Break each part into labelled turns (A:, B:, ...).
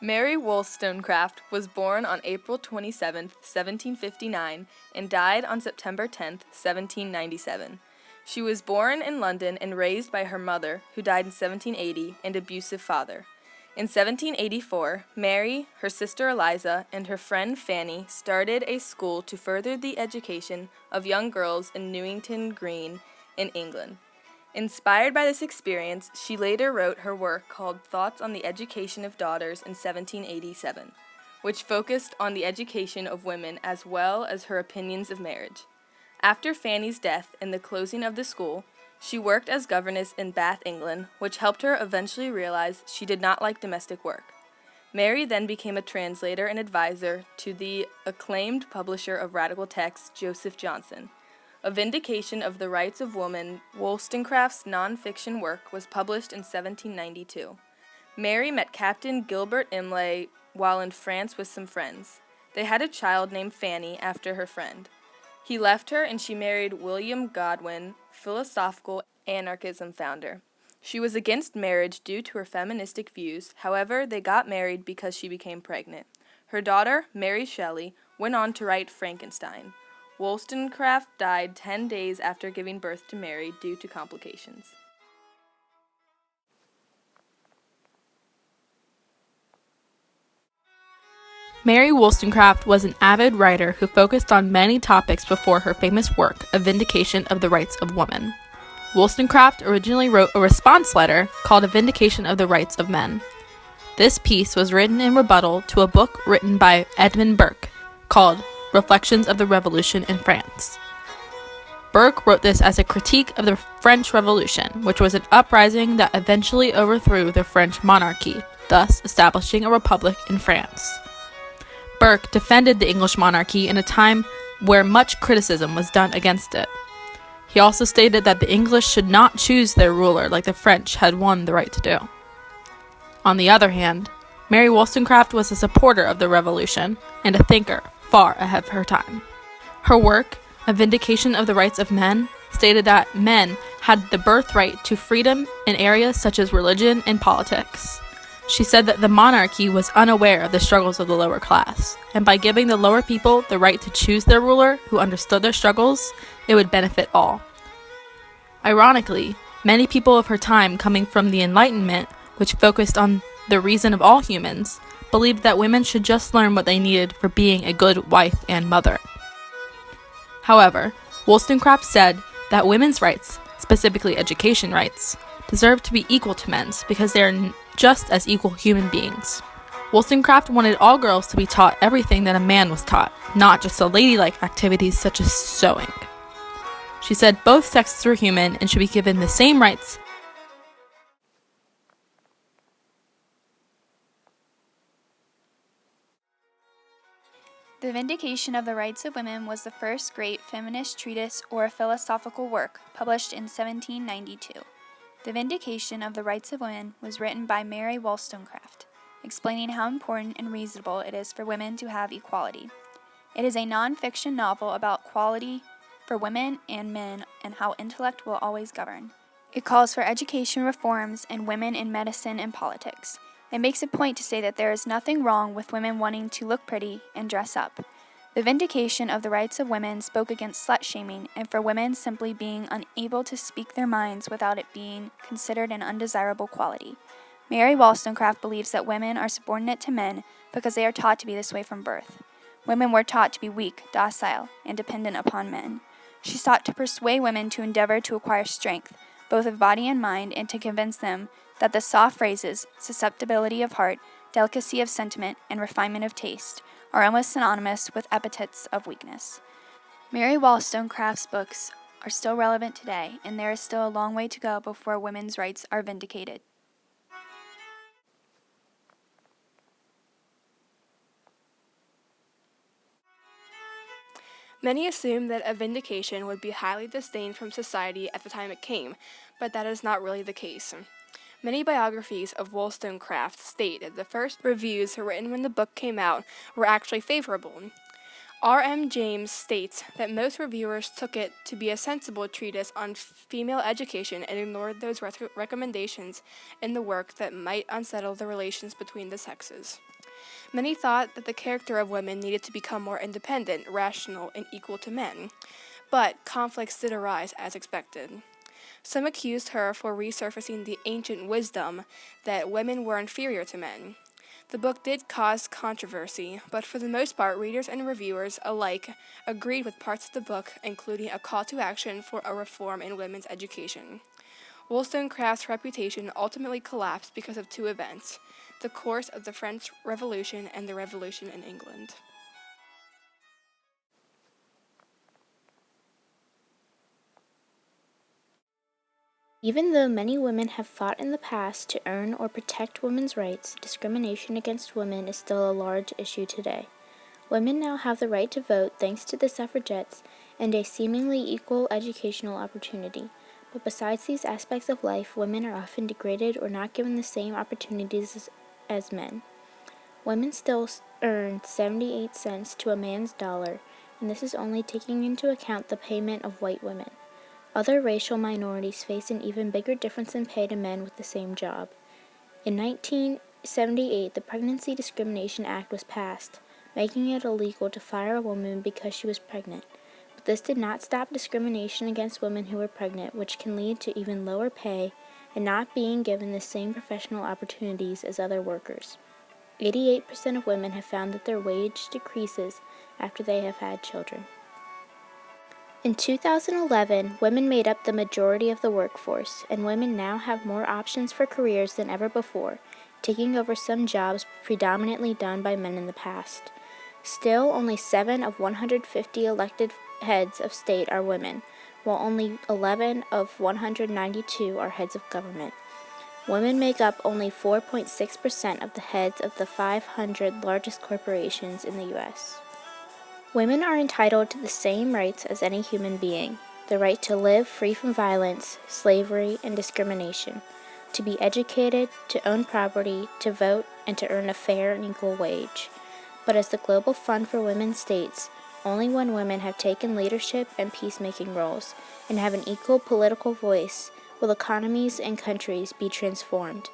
A: Mary Wollstonecraft was born on April 27, 1759, and died on September 10, 1797. She was born in London and raised by her mother, who died in 1780, and abusive father. In 1784, Mary, her sister Eliza, and her friend Fanny started a school to further the education of young girls in Newington Green in England. Inspired by this experience, she later wrote her work called Thoughts on the Education of Daughters in 1787, which focused on the education of women as well as her opinions of marriage. After Fanny's death and the closing of the school, she worked as governess in Bath, England, which helped her eventually realize she did not like domestic work. Mary then became a translator and advisor to the acclaimed publisher of radical texts, Joseph Johnson. A Vindication of the Rights of Woman, Wollstonecraft's non-fiction work, was published in 1792. Mary met Captain Gilbert Imlay while in France with some friends. They had a child named Fanny after her friend. He left her and she married William Godwin, philosophical anarchism founder. She was against marriage due to her feministic views. However, they got married because she became pregnant. Her daughter, Mary Shelley, went on to write Frankenstein. Wollstonecraft died 10 days after giving birth to Mary due to complications.
B: Mary Wollstonecraft was an avid writer who focused on many topics before her famous work, A Vindication of the Rights of Women. Wollstonecraft originally wrote a response letter called A Vindication of the Rights of Men. This piece was written in rebuttal to a book written by Edmund Burke called Reflections of the Revolution in France. Burke wrote this as a critique of the French Revolution, which was an uprising that eventually overthrew the French monarchy, thus establishing a republic in France. Burke defended the English monarchy in a time where much criticism was done against it. He also stated that the English should not choose their ruler like the French had won the right to do. On the other hand, Mary Wollstonecraft was a supporter of the Revolution and a thinker far ahead of her time. Her work, A Vindication of the Rights of Men, stated that men had the birthright to freedom in areas such as religion and politics. She said that the monarchy was unaware of the struggles of the lower class, and by giving the lower people the right to choose their ruler who understood their struggles, it would benefit all. Ironically, many people of her time coming from the Enlightenment, which focused on the reason of all humans, believed that women should just learn what they needed for being a good wife and mother. However, Wollstonecraft said that women's rights, specifically education rights, deserve to be equal to men's because they are just as equal human beings. Wollstonecraft wanted all girls to be taught everything that a man was taught, not just the ladylike activities such as sewing. She said both sexes were human and should be given the same rights.
C: The Vindication of the Rights of Women was the first great feminist treatise or philosophical work published in 1792. The Vindication of the Rights of Women was written by Mary Wollstonecraft, explaining how important and reasonable it is for women to have equality. It is a non-fiction novel about equality for women and men and how intellect will always govern. It calls for education reforms and women in medicine and politics. It makes a point to say that there is nothing wrong with women wanting to look pretty and dress up. The Vindication of the Rights of Women spoke against slut-shaming and for women simply being unable to speak their minds without it being considered an undesirable quality. Mary Wollstonecraft believes that women are subordinate to men because they are taught to be this way from birth. Women were taught to be weak, docile, and dependent upon men. She sought to persuade women to endeavor to acquire strength, both of body and mind, and to convince them that the soft phrases, susceptibility of heart, delicacy of sentiment, and refinement of taste are almost synonymous with epithets of weakness. Mary Wollstonecraft's books are still relevant today, and there is still a long way to go before women's rights are vindicated.
D: Many assumed that a vindication would be highly disdained from society at the time it came, but that is not really the case. Many biographies of Wollstonecraft state that the first reviews written when the book came out were actually favorable. R.M. James states that most reviewers took it to be a sensible treatise on female education and ignored those recommendations in the work that might unsettle the relations between the sexes. Many thought that the character of women needed to become more independent, rational, and equal to men, but conflicts did arise as expected. Some accused her for resurfacing the ancient wisdom that women were inferior to men. The book did cause controversy, but for the most part, readers and reviewers alike agreed with parts of the book, including a call to action for a reform in women's education. Wollstonecraft's reputation ultimately collapsed because of two events: the course of the French Revolution and the Revolution in England.
E: Even though many women have fought in the past to earn or protect women's rights, discrimination against women is still a large issue today. Women now have the right to vote thanks to the suffragettes and a seemingly equal educational opportunity. But besides these aspects of life, women are often degraded or not given the same opportunities as men. Women still earn 78 cents to a man's dollar, and this is only taking into account the payment of white women. Other racial minorities face an even bigger difference in pay to men with the same job. In 1978, the Pregnancy Discrimination Act was passed, making it illegal to fire a woman because she was pregnant. But this did not stop discrimination against women who were pregnant, which can lead to even lower pay and not being given the same professional opportunities as other workers. 88% of women have found that their wage decreases after they have had children. In 2011, women made up the majority of the workforce, and women now have more options for careers than ever before, taking over some jobs predominantly done by men in the past. Still, only 7 of 150 elected heads of state are women, while only 11 of 192 are heads of government. Women make up only 4.6% of the heads of the 500 largest corporations in the U.S. Women are entitled to the same rights as any human being: the right to live free from violence, slavery, and discrimination, to be educated, to own property, to vote, and to earn a fair and equal wage. But as the Global Fund for Women states, only when women have taken leadership and peacemaking roles and have an equal political voice will economies and countries be transformed,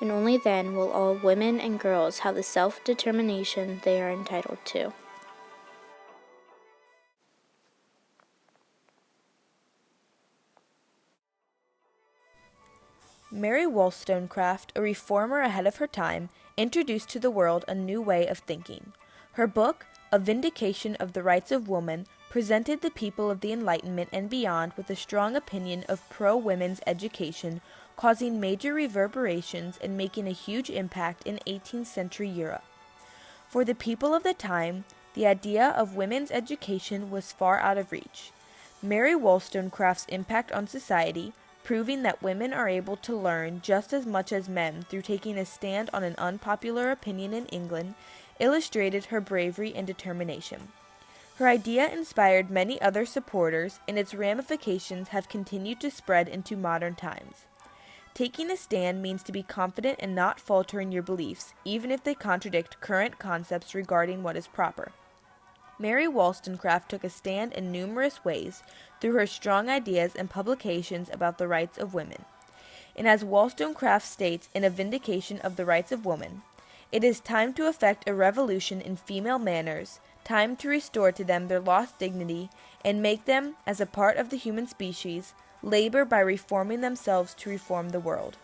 E: and only then will all women and girls have the self-determination they are entitled to.
A: Mary Wollstonecraft, a reformer ahead of her time, introduced to the world a new way of thinking. Her book, A Vindication of the Rights of Woman, presented the people of the Enlightenment and beyond with a strong opinion of pro-women's education, causing major reverberations and making a huge impact in 18th century Europe. For the people of the time, the idea of women's education was far out of reach. Mary Wollstonecraft's impact on society, proving that women are able to learn just as much as men through taking a stand on an unpopular opinion in England, illustrated her bravery and determination. Her idea inspired many other supporters, and its ramifications have continued to spread into modern times. Taking a stand means to be confident and not falter in your beliefs, even if they contradict current concepts regarding what is proper. Mary Wollstonecraft took a stand in numerous ways through her strong ideas and publications about the rights of women. And as Wollstonecraft states in A Vindication of the Rights of Woman, it is time to effect a revolution in female manners, time to restore to them their lost dignity, and make them, as a part of the human species, labor by reforming themselves to reform the world.